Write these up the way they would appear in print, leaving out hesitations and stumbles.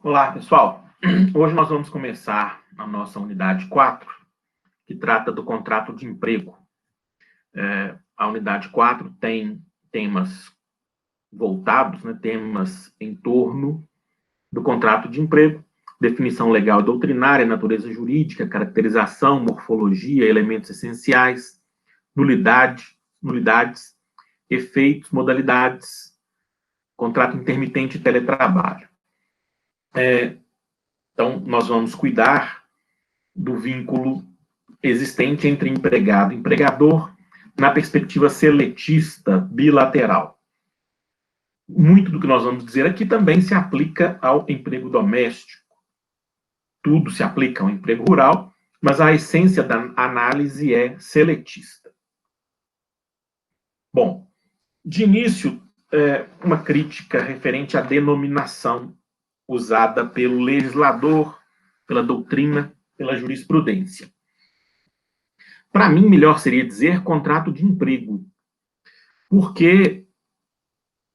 Olá, pessoal. Hoje nós vamos começar a nossa unidade 4, que trata do contrato de emprego. A unidade 4 tem temas voltados, temas em torno do contrato de emprego, definição legal e doutrinária, natureza jurídica, caracterização, morfologia, elementos essenciais, nulidades, efeitos, modalidades, contrato intermitente e teletrabalho. Então, nós vamos cuidar do vínculo existente entre empregado e empregador na perspectiva seletista bilateral. Muito do que nós vamos dizer aqui também se aplica ao emprego doméstico. Tudo se aplica ao emprego rural, mas a essência da análise é seletista. Bom, de início, uma crítica referente à denominação usada pelo legislador, pela doutrina, pela jurisprudência. Para mim, melhor seria dizer contrato de emprego, porque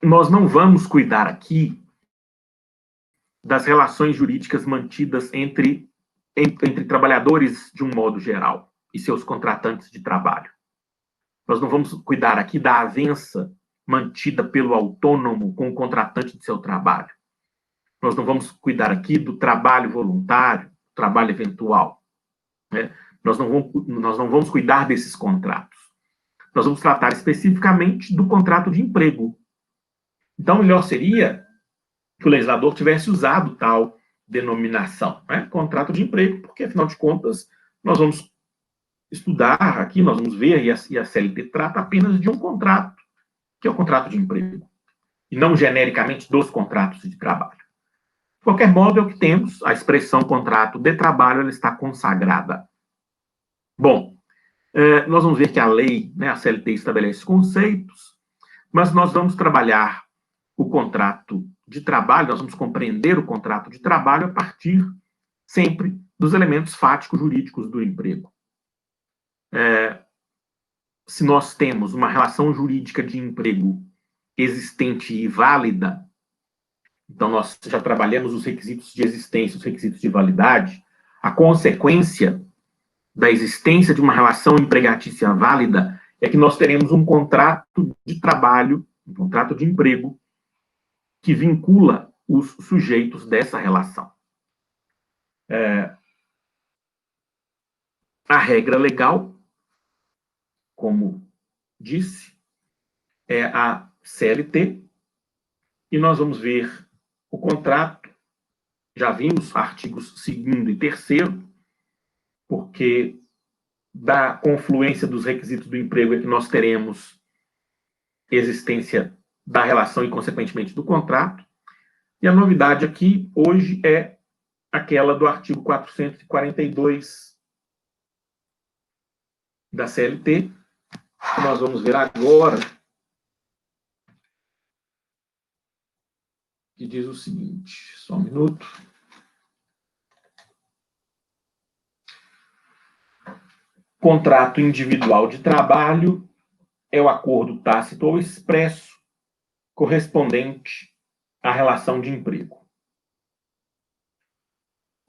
nós não vamos cuidar aqui das relações jurídicas mantidas entre trabalhadores de um modo geral e seus contratantes de trabalho. Nós não vamos cuidar aqui da avença mantida pelo autônomo com o contratante de seu trabalho. Nós não vamos cuidar aqui do trabalho voluntário, trabalho eventual. Nós não vamos cuidar desses contratos. Nós vamos tratar especificamente do contrato de emprego. Então, melhor seria que o legislador tivesse usado tal denominação, contrato de emprego, porque, afinal de contas, nós vamos estudar aqui, nós vamos ver, e a CLT trata apenas de um contrato, que é o contrato de emprego, e não genericamente dos contratos de trabalho. De qualquer modo, é o que temos, a expressão contrato de trabalho, ela está consagrada. Bom, nós vamos ver que a lei, a CLT, estabelece conceitos, mas nós vamos trabalhar o contrato de trabalho, nós vamos compreender o contrato de trabalho a partir sempre dos elementos fáticos jurídicos do emprego. Se nós temos uma relação jurídica de emprego existente e válida, então nós já trabalhamos os requisitos de existência, os requisitos de validade, a consequência da existência de uma relação empregatícia válida é que nós teremos um contrato de trabalho, um contrato de emprego, que vincula os sujeitos dessa relação. A regra legal, como disse, é a CLT, e nós vamos ver o contrato, já vimos artigos 2º e 3º, porque da confluência dos requisitos do emprego é que nós teremos existência da relação e, consequentemente, do contrato. E a novidade aqui, hoje, é aquela do artigo 442 da CLT, que nós vamos ver agora, que diz o seguinte, só um minuto. Contrato individual de trabalho é o acordo tácito ou expresso correspondente à relação de emprego.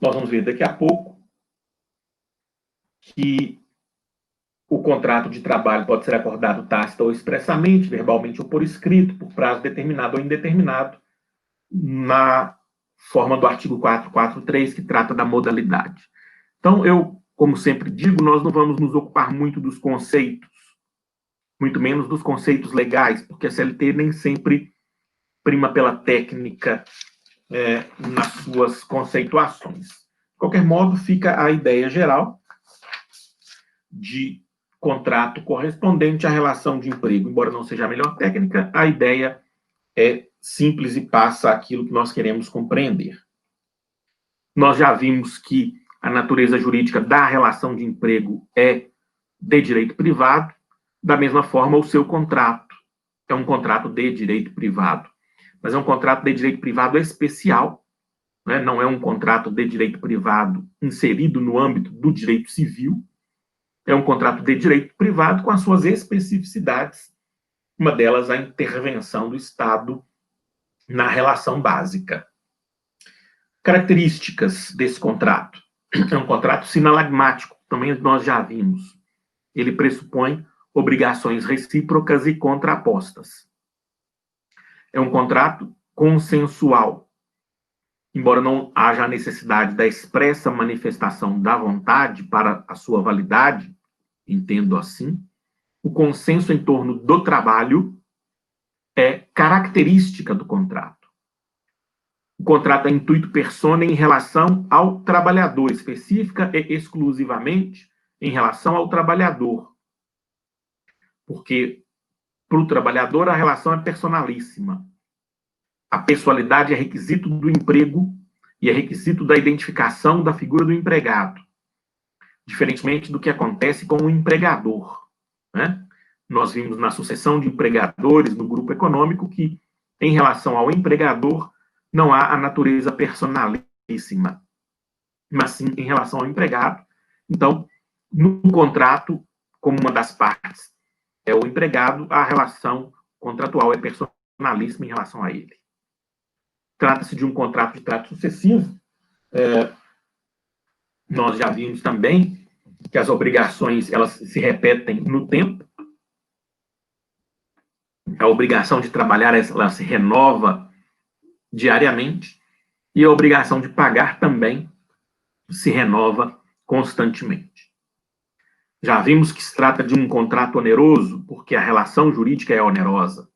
Nós vamos ver daqui a pouco que o contrato de trabalho pode ser acordado tácito ou expressamente, verbalmente ou por escrito, por prazo determinado ou indeterminado, na forma do artigo 443, que trata da modalidade. Então, eu, como sempre digo, nós não vamos nos ocupar muito dos conceitos, muito menos dos conceitos legais, porque a CLT nem sempre prima pela técnica nas suas conceituações. De qualquer modo, fica a ideia geral de contrato correspondente à relação de emprego. Embora não seja a melhor técnica, a ideia é simples e passa aquilo que nós queremos compreender. Nós já vimos que a natureza jurídica da relação de emprego é de direito privado, da mesma forma o seu contrato é um contrato de direito privado, mas é um contrato de direito privado especial, não é um contrato de direito privado inserido no âmbito do direito civil, é um contrato de direito privado com as suas especificidades, uma delas a intervenção do Estado na relação básica. Características desse contrato. É um contrato sinalagmático, também nós já vimos. Ele pressupõe obrigações recíprocas e contrapostas. É um contrato consensual. Embora não haja a necessidade da expressa manifestação da vontade para a sua validade, entendo assim, o consenso em torno do trabalho é característica do contrato. O contrato é intuito personae em relação ao trabalhador, específica e exclusivamente em relação ao trabalhador. Porque para o trabalhador a relação é personalíssima. A pessoalidade é requisito do emprego e é requisito da identificação da figura do empregado, diferentemente do que acontece com o empregador, né? Nós vimos na sucessão de empregadores no grupo econômico que, em relação ao empregador, não há a natureza personalíssima, mas sim em relação ao empregado. Então, no contrato, como uma das partes é o empregado, a relação contratual é personalíssima em relação a ele. Trata-se de um contrato de trato sucessivo. Nós já vimos também que as obrigações elas se repetem no tempo. A obrigação de trabalhar ela se renova diariamente e a obrigação de pagar também se renova constantemente. Já vimos que se trata de um contrato oneroso, porque a relação jurídica é onerosa.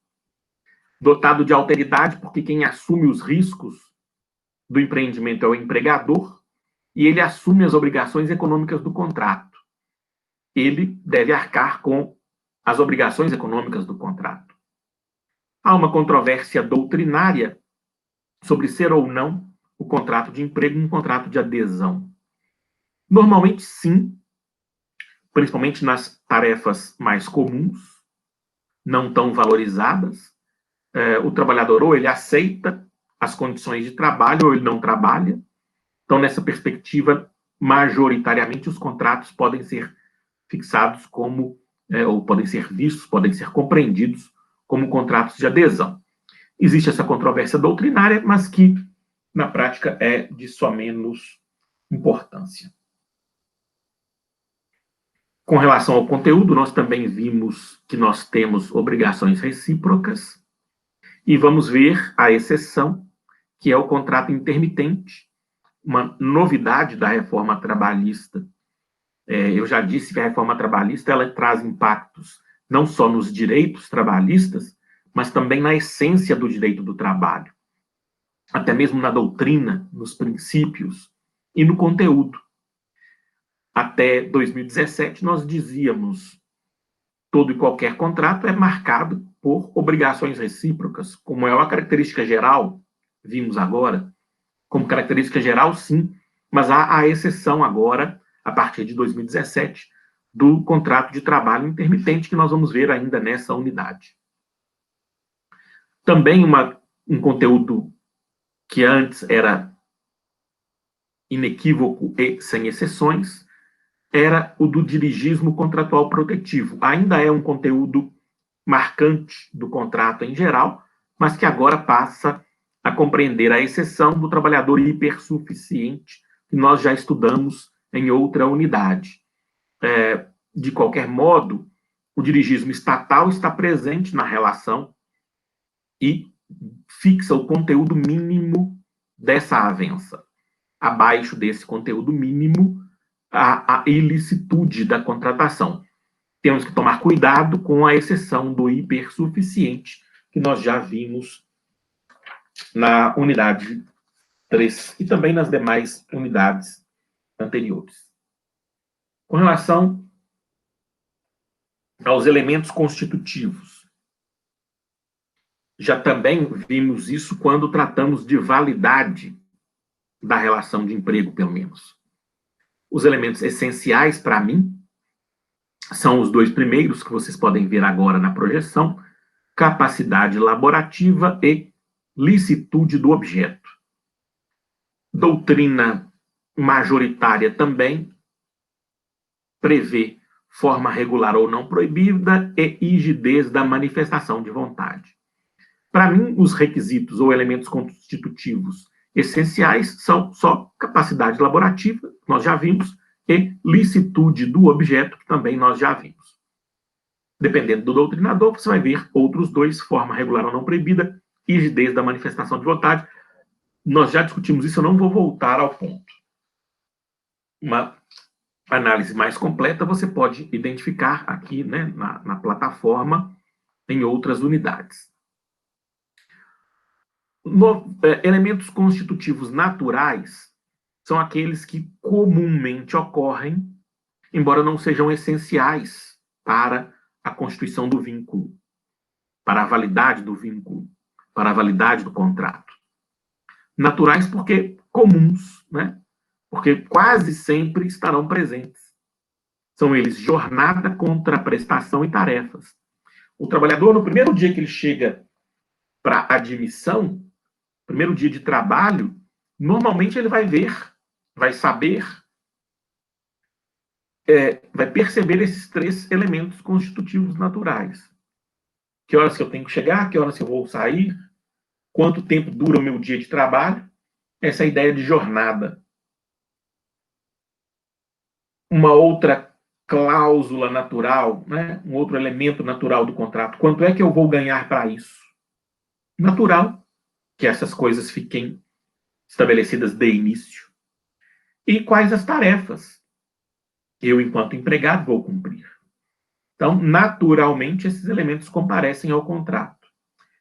Dotado de alteridade, porque quem assume os riscos do empreendimento é o empregador e ele assume as obrigações econômicas do contrato. Ele deve arcar com as obrigações econômicas do contrato. Há uma controvérsia doutrinária sobre ser ou não o contrato de emprego um contrato de adesão. Normalmente, sim, principalmente nas tarefas mais comuns, não tão valorizadas. O trabalhador ou ele aceita as condições de trabalho ou ele não trabalha. Então, nessa perspectiva, majoritariamente, os contratos podem ser fixados como, ou podem ser vistos, podem ser compreendidos como contratos de adesão. Existe essa controvérsia doutrinária, mas que, na prática, é de só menos importância. Com relação ao conteúdo, nós também vimos que nós temos obrigações recíprocas e vamos ver a exceção, que é o contrato intermitente, uma novidade da reforma trabalhista. Eu já disse que a reforma trabalhista ela traz impactos não só nos direitos trabalhistas, mas também na essência do direito do trabalho, até mesmo na doutrina, nos princípios e no conteúdo. Até 2017, nós dizíamos todo e qualquer contrato é marcado por obrigações recíprocas, como é uma característica geral, vimos agora, como característica geral, sim, mas há a exceção agora, a partir de 2017, do contrato de trabalho intermitente, que nós vamos ver ainda nessa unidade. Também um conteúdo que antes era inequívoco e sem exceções, era o do dirigismo contratual protetivo. Ainda é um conteúdo marcante do contrato em geral, mas que agora passa a compreender a exceção do trabalhador hipersuficiente, que nós já estudamos em outra unidade. De qualquer modo, o dirigismo estatal está presente na relação e fixa o conteúdo mínimo dessa avença. Abaixo desse conteúdo mínimo, a ilicitude da contratação. Temos que tomar cuidado com a exceção do hipersuficiente, que nós já vimos na unidade 3 e também nas demais unidades anteriores. Com relação aos elementos constitutivos, já também vimos isso quando tratamos de validade da relação de emprego, pelo menos. Os elementos essenciais para mim são os dois primeiros, que vocês podem ver agora na projeção: capacidade laborativa e licitude do objeto. Doutrina majoritária também prevê forma regular ou não proibida e rigidez da manifestação de vontade. Para mim, os requisitos ou elementos constitutivos Essenciais são só capacidade laborativa, nós já vimos, e licitude do objeto, que também nós já vimos. Dependendo do doutrinador, você vai ver outros dois, forma regular ou não proibida, e rigidez da manifestação de vontade. Nós já discutimos isso, eu não vou voltar ao ponto. Uma análise mais completa você pode identificar aqui, né, na plataforma, em outras unidades. Elementos constitutivos naturais são aqueles que comumente ocorrem, embora não sejam essenciais para a constituição do vínculo, para a validade do vínculo, para a validade do contrato. Naturais porque comuns, né? Porque quase sempre estarão presentes. São eles jornada, contraprestação e tarefas. O trabalhador, no primeiro dia que ele chega para admissão, primeiro dia de trabalho, normalmente ele vai ver, vai saber, vai perceber esses três elementos constitutivos naturais. Que horas que eu tenho que chegar, que horas que eu vou sair, quanto tempo dura o meu dia de trabalho, essa é a ideia de jornada. Uma outra cláusula natural, né? Um outro elemento natural do contrato, quanto é que eu vou ganhar para isso? Natural que essas coisas fiquem estabelecidas de início. E quais as tarefas eu, enquanto empregado, vou cumprir. Então, naturalmente, esses elementos comparecem ao contrato.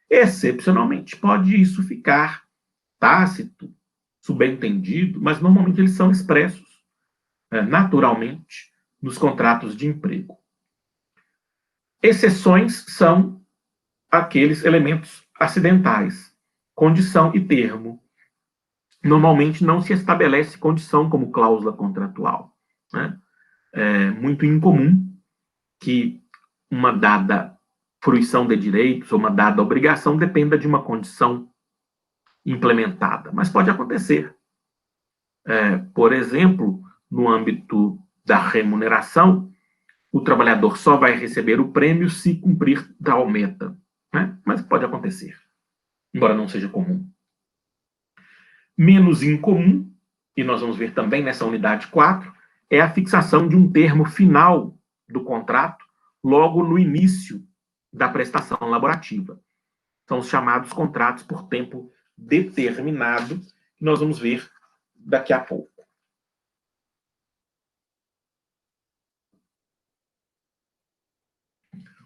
Excepcionalmente, pode isso ficar tácito, subentendido, mas normalmente eles são expressos, naturalmente, nos contratos de emprego. Exceções são aqueles elementos acidentais, condição e termo. Normalmente não se estabelece condição como cláusula contratual, né? É muito incomum que uma dada fruição de direitos ou uma dada obrigação dependa de uma condição implementada, mas pode acontecer. Por exemplo, no âmbito da remuneração, o trabalhador só vai receber o prêmio se cumprir tal meta, né? Mas pode acontecer, embora não seja comum. Menos incomum, e nós vamos ver também nessa unidade 4, é a fixação de um termo final do contrato logo no início da prestação laborativa. São os chamados contratos por tempo determinado, que nós vamos ver daqui a pouco.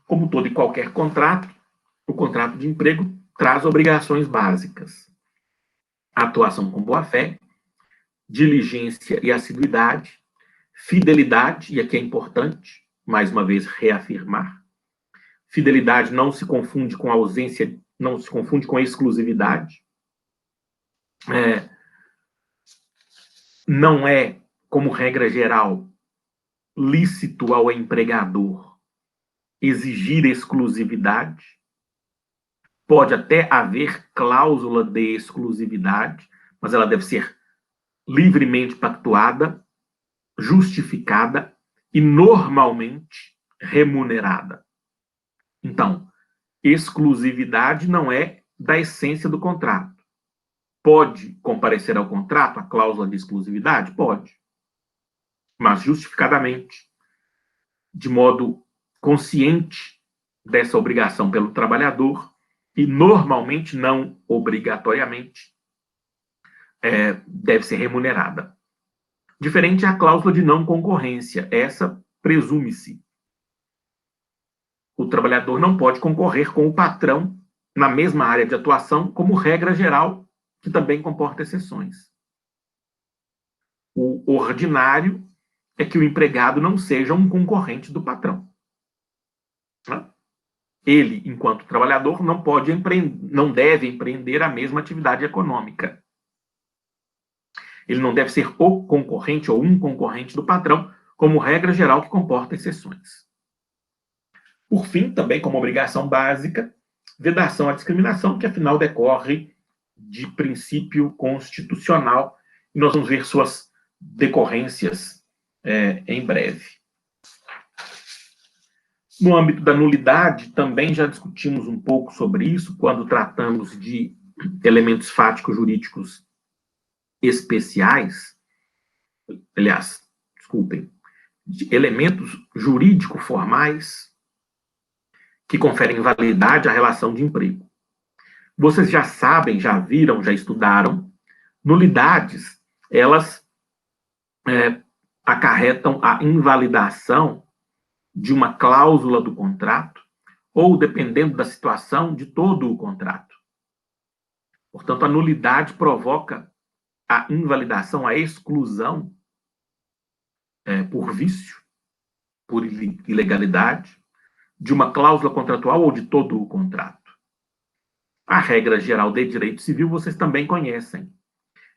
Como todo e qualquer contrato, o contrato de emprego traz obrigações básicas. Atuação com boa-fé, diligência e assiduidade, fidelidade, e aqui é importante, mais uma vez, reafirmar. Fidelidade não se confunde com ausência, não se confunde com exclusividade. Não é, como regra geral, lícito ao empregador exigir exclusividade. Pode até haver cláusula de exclusividade, mas ela deve ser livremente pactuada, justificada e normalmente remunerada. Então, exclusividade não é da essência do contrato. Pode comparecer ao contrato a cláusula de exclusividade? Pode. Mas justificadamente, de modo consciente dessa obrigação pelo trabalhador e normalmente, não obrigatoriamente, deve ser remunerada. Diferente é a cláusula de não concorrência. Essa presume-se. O trabalhador não pode concorrer com o patrão na mesma área de atuação, como regra geral, que também comporta exceções. O ordinário é que o empregado não seja um concorrente do patrão. Ele, enquanto trabalhador, não deve empreender a mesma atividade econômica. Ele não deve ser o concorrente ou um concorrente do patrão, como regra geral que comporta exceções. Por fim, também como obrigação básica, vedação à discriminação, que afinal decorre de princípio constitucional, e nós vamos ver suas decorrências em breve. No âmbito da nulidade, também já discutimos um pouco sobre isso, quando tratamos de elementos fáticos jurídicos especiais, aliás, desculpem, de elementos jurídico-formais que conferem validade à relação de emprego. Vocês já sabem, já viram, já estudaram, nulidades, elas acarretam a invalidação de uma cláusula do contrato ou, dependendo da situação, de todo o contrato. Portanto, a nulidade provoca a invalidação, a exclusão por vício, por ilegalidade, de uma cláusula contratual ou de todo o contrato. A regra geral de direito civil vocês também conhecem.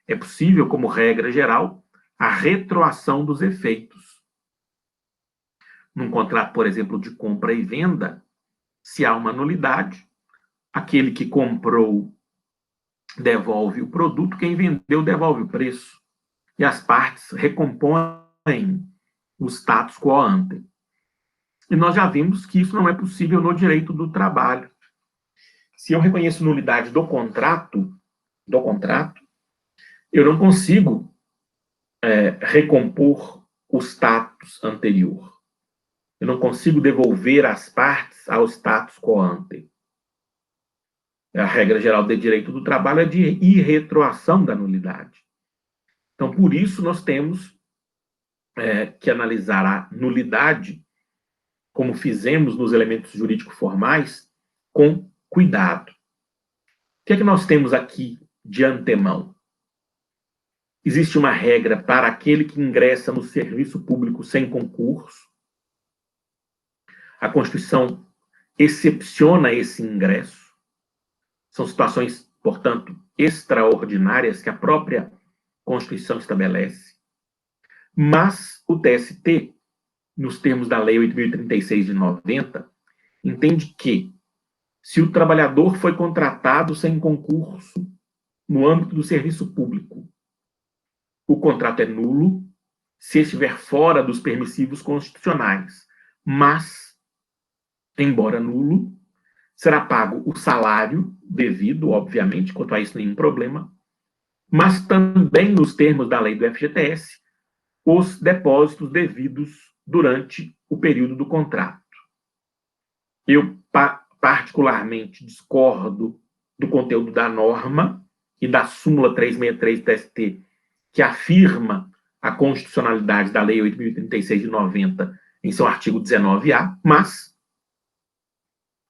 É possível, como regra geral, a retroação dos efeitos. Num contrato, por exemplo, de compra e venda, se há uma nulidade, aquele que comprou devolve o produto, quem vendeu devolve o preço. E as partes recompõem o status quo ante. E nós já vimos que isso não é possível no direito do trabalho. Se eu reconheço nulidade do contrato, eu não consigo recompor o status anterior. Eu não consigo devolver as partes ao status quo ante. A regra geral de direito do trabalho é de irretroação da nulidade. Então, por isso, nós temos que analisar a nulidade, como fizemos nos elementos jurídico-formais, com cuidado. O que é que nós temos aqui de antemão? Existe uma regra para aquele que ingressa no serviço público sem concurso. A Constituição excepciona esse ingresso. São situações, portanto, extraordinárias que a própria Constituição estabelece. Mas o TST, nos termos da Lei 8.036 de 90, entende que, se o trabalhador foi contratado sem concurso no âmbito do serviço público, o contrato é nulo se estiver fora dos permissivos constitucionais, mas, embora nulo, será pago o salário devido, obviamente, quanto a isso nenhum problema, mas também, nos termos da lei do FGTS, os depósitos devidos durante o período do contrato. Eu, particularmente, discordo do conteúdo da norma e da súmula 363 do TST, que afirma a constitucionalidade da Lei 8.036 de 90 em seu artigo 19A, mas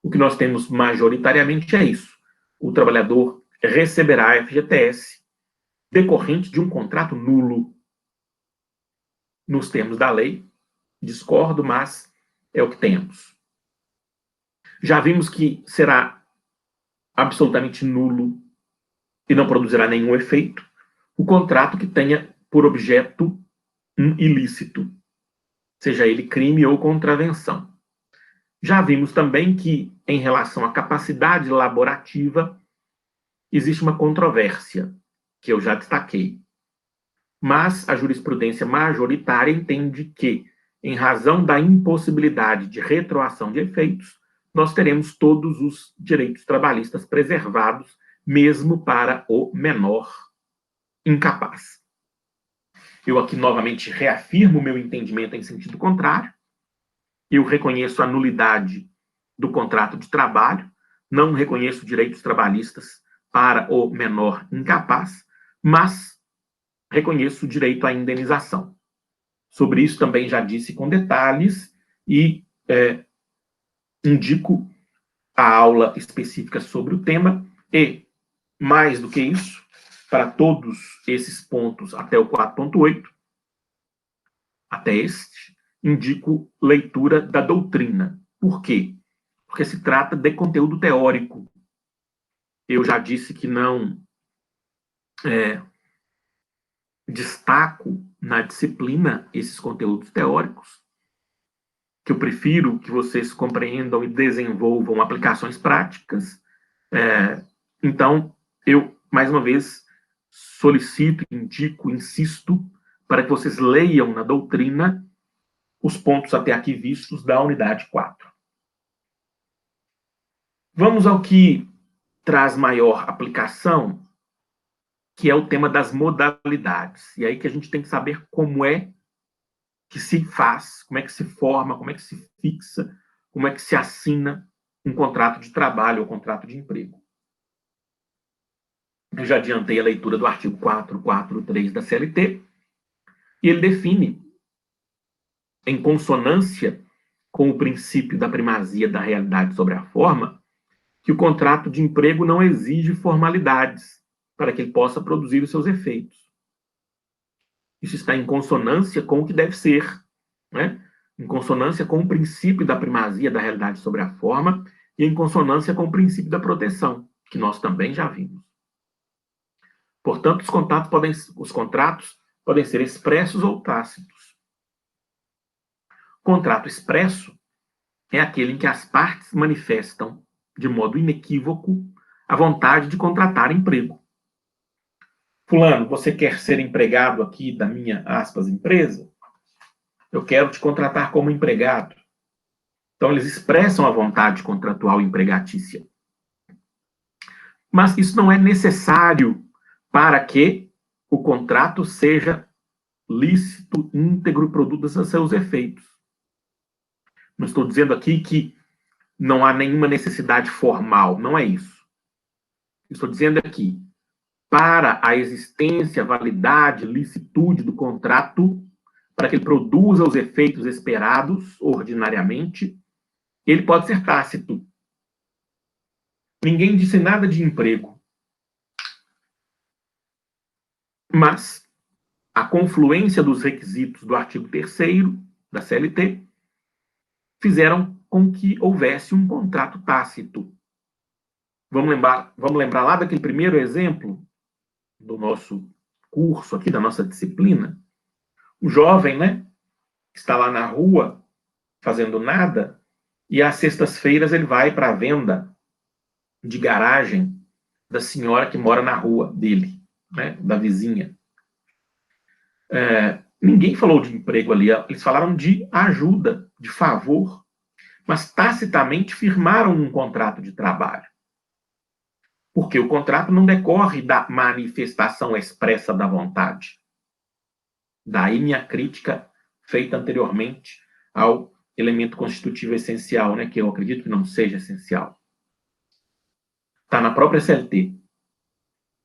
o que nós temos majoritariamente é isso. O trabalhador receberá FGTS decorrente de um contrato nulo. Nos termos da lei, discordo, mas é o que temos. Já vimos que será absolutamente nulo e não produzirá nenhum efeito o contrato que tenha por objeto um ilícito, seja ele crime ou contravenção. Já vimos também que, em relação à capacidade laborativa, existe uma controvérsia, que eu já destaquei. Mas a jurisprudência majoritária entende que, em razão da impossibilidade de retroação de efeitos, nós teremos todos os direitos trabalhistas preservados, mesmo para o menor incapaz. Eu aqui novamente reafirmo o meu entendimento em sentido contrário. Eu reconheço a nulidade do contrato de trabalho, não reconheço direitos trabalhistas para o menor incapaz, mas reconheço o direito à indenização. Sobre isso também já disse com detalhes e indico a aula específica sobre o tema e, mais do que isso, para todos esses pontos até o 4.8, até este, indico leitura da doutrina. Por quê? Porque se trata de conteúdo teórico. Eu já disse que não destaco na disciplina esses conteúdos teóricos, que eu prefiro que vocês compreendam e desenvolvam aplicações práticas. Então, eu, mais uma vez, solicito, indico, insisto, para que vocês leiam na doutrina os pontos até aqui vistos da unidade 4. Vamos ao que traz maior aplicação que é o tema das modalidades. E aí que a gente tem que saber como é que se faz, como é que se forma, como é que se fixa, como é que se assina um contrato de trabalho ou contrato de emprego. Eu já adiantei a leitura do artigo 443 da CLT, e ele define, em consonância com o princípio da primazia da realidade sobre a forma, que o contrato de emprego não exige formalidades para que ele possa produzir os seus efeitos. Isso está em consonância com o que deve ser, né? Em consonância com o princípio da primazia da realidade sobre a forma e em consonância com o princípio da proteção, que nós também já vimos. Portanto, os contratos podem ser expressos ou tácitos. Contrato expresso é aquele em que as partes manifestam, de modo inequívoco, a vontade de contratar emprego. Fulano, você quer ser empregado aqui da minha, aspas, empresa? Eu quero te contratar como empregado. Então, eles expressam a vontade contratual empregatícia. Mas isso não é necessário para que o contrato seja lícito, íntegro, produza seus efeitos. Não estou dizendo aqui que não há nenhuma necessidade formal, não é isso. Estou dizendo aqui, para a existência, validade, licitude do contrato, para que ele produza os efeitos esperados, ordinariamente, ele pode ser tácito. Ninguém disse nada de emprego. Mas a confluência dos requisitos do artigo 3º da CLT fizeram com que houvesse um contrato tácito. Vamos lembrar lá daquele primeiro exemplo do nosso curso aqui, da nossa disciplina? O jovem, né, que está lá na rua fazendo nada, e às sextas-feiras ele vai para a venda de garagem da senhora que mora na rua dele, né, da vizinha. Ninguém falou de emprego ali, eles falaram de ajuda, de favor, mas tacitamente firmaram um contrato de trabalho. Porque o contrato não decorre da manifestação expressa da vontade. Daí minha crítica feita anteriormente ao elemento constitutivo essencial, né, que eu acredito que não seja essencial. Está na própria CLT.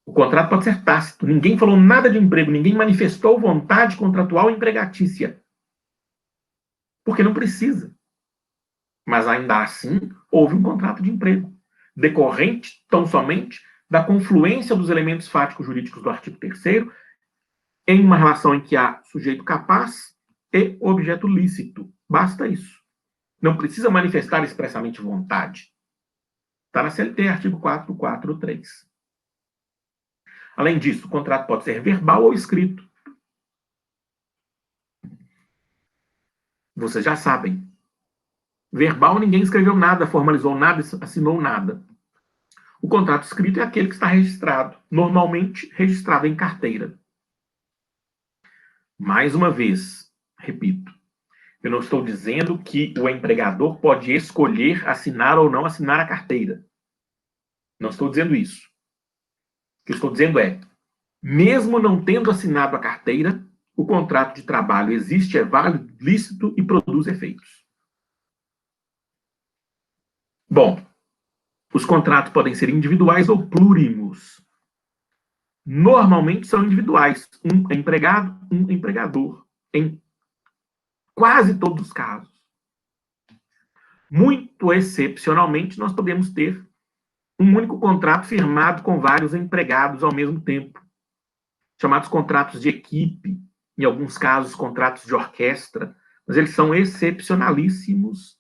O contrato pode ser tácito. Ninguém falou nada de emprego, ninguém manifestou vontade contratual empregatícia. Porque não precisa. Mas ainda assim, houve um contrato de emprego, decorrente tão somente da confluência dos elementos fáticos jurídicos do artigo 3º em uma relação em que há sujeito capaz e objeto lícito. Basta isso. Não precisa manifestar expressamente vontade. Está na CLT, artigo 443. Além disso, o contrato pode ser verbal ou escrito. Vocês já sabem. Verbal, ninguém escreveu nada, formalizou nada, assinou nada. O contrato escrito é aquele que está registrado, normalmente registrado em carteira. Mais uma vez, repito, eu não estou dizendo que o empregador pode escolher assinar ou não assinar a carteira. Não estou dizendo isso. O que eu estou dizendo é, mesmo não tendo assinado a carteira, o contrato de trabalho existe, é válido, lícito e produz efeitos. Bom, os contratos podem ser individuais ou plúrimos. Normalmente são individuais. Um empregado, um empregador. Em quase todos os casos. Muito excepcionalmente, nós podemos ter um único contrato firmado com vários empregados ao mesmo tempo, chamados contratos de equipe, em alguns casos, contratos de orquestra, mas eles são excepcionalíssimos,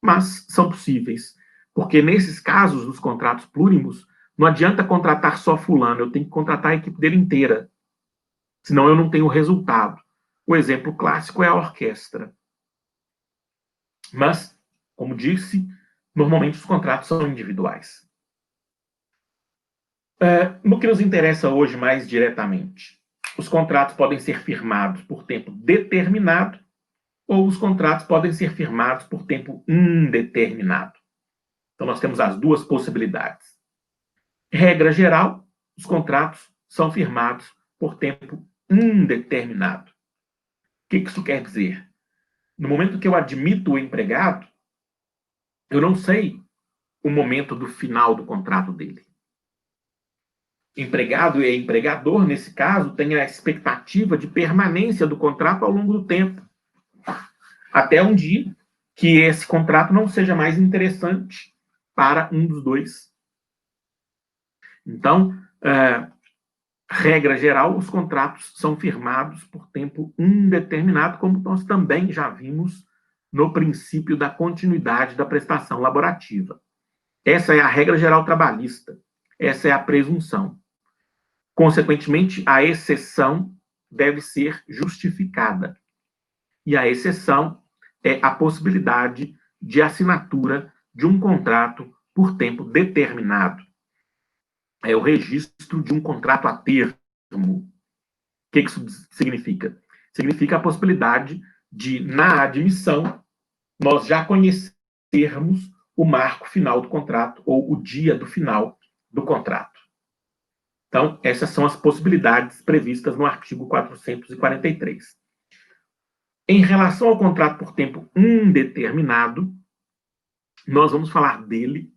mas são possíveis, porque nesses casos, nos contratos plúrimos, não adianta contratar só fulano, eu tenho que contratar a equipe dele inteira, senão eu não tenho resultado. O exemplo clássico é a orquestra. Mas, como disse, normalmente os contratos são individuais. No que nos interessa hoje mais diretamente, os contratos podem ser firmados por tempo determinado ou os contratos podem ser firmados por tempo indeterminado. Então, nós temos as duas possibilidades. Regra geral, os contratos são firmados por tempo indeterminado. O que isso quer dizer? No momento que eu admito o empregado, eu não sei o momento do final do contrato dele. Empregado e empregador, nesse caso, têm a expectativa de permanência do contrato ao longo do tempo, até um dia que esse contrato não seja mais interessante para um dos dois. Então, regra geral, os contratos são firmados por tempo indeterminado, como nós também já vimos no princípio da continuidade da prestação laborativa. Essa é a regra geral trabalhista. Essa é a presunção. Consequentemente, a exceção deve ser justificada. E a exceção é a possibilidade de assinatura de um contrato por tempo determinado. É o registro de um contrato a termo. O que isso significa? Significa a possibilidade de, na admissão, nós já conhecermos o marco final do contrato ou o dia do final do contrato. Então, essas são as possibilidades previstas no artigo 443. Em relação ao contrato por tempo indeterminado, nós vamos falar dele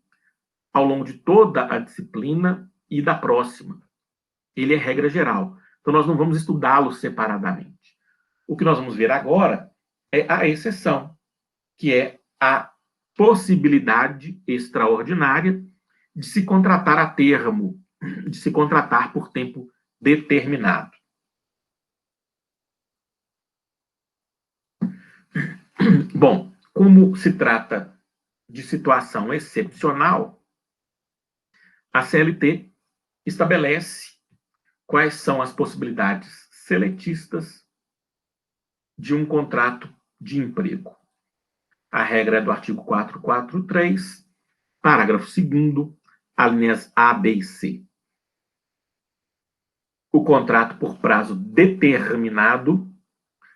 ao longo de toda a disciplina e da próxima. Ele é regra geral. Então, nós não vamos estudá-lo separadamente. O que nós vamos ver agora é a exceção, que é a possibilidade extraordinária de se contratar a termo, de se contratar por tempo determinado. Bom, como se trata de situação excepcional, a CLT estabelece quais são as possibilidades seletistas de um contrato de emprego. A regra é do artigo 443, parágrafo 2º, alíneas A, B e C. O contrato por prazo determinado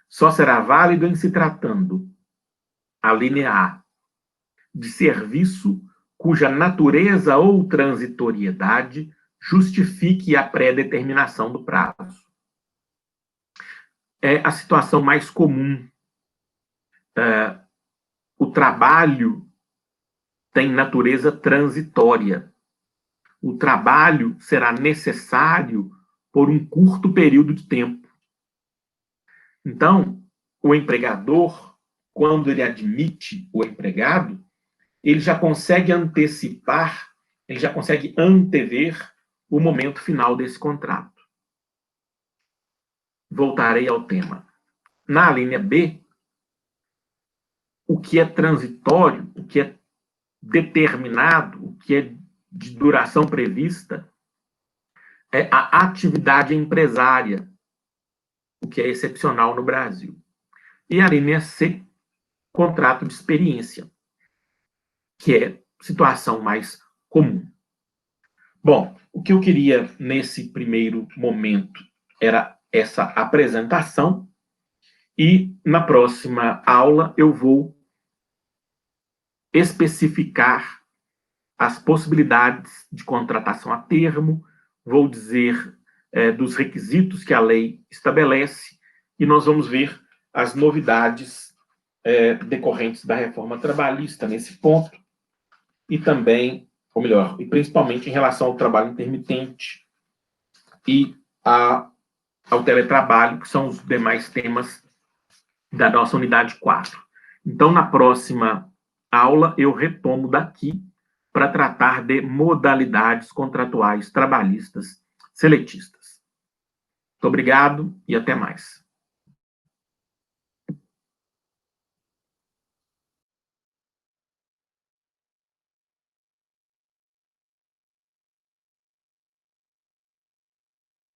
só será válido em se tratando, a linha A, de serviço cuja natureza ou transitoriedade justifique a pré-determinação do prazo. É a situação mais comum. O trabalho tem natureza transitória. O trabalho será necessário por um curto período de tempo. Então, o empregador, quando ele admite o empregado, ele já consegue antecipar, ele já consegue antever o momento final desse contrato. Voltarei ao tema. Na linha B, o que é transitório, o que é determinado, o que é de duração prevista, é a atividade empresária, o que é excepcional no Brasil. E a linha C, contrato de experiência, que é situação mais comum. Bom, o que eu queria nesse primeiro momento era essa apresentação, e na próxima aula eu vou especificar as possibilidades de contratação a termo, vou dizer dos requisitos que a lei estabelece, e nós vamos ver as novidades decorrentes da reforma trabalhista nesse ponto, e também, ou melhor, e principalmente em relação ao trabalho intermitente e ao teletrabalho, que são os demais temas da nossa unidade 4. Então, na próxima aula, eu retomo daqui para tratar de modalidades contratuais trabalhistas seletistas. Muito obrigado e até mais.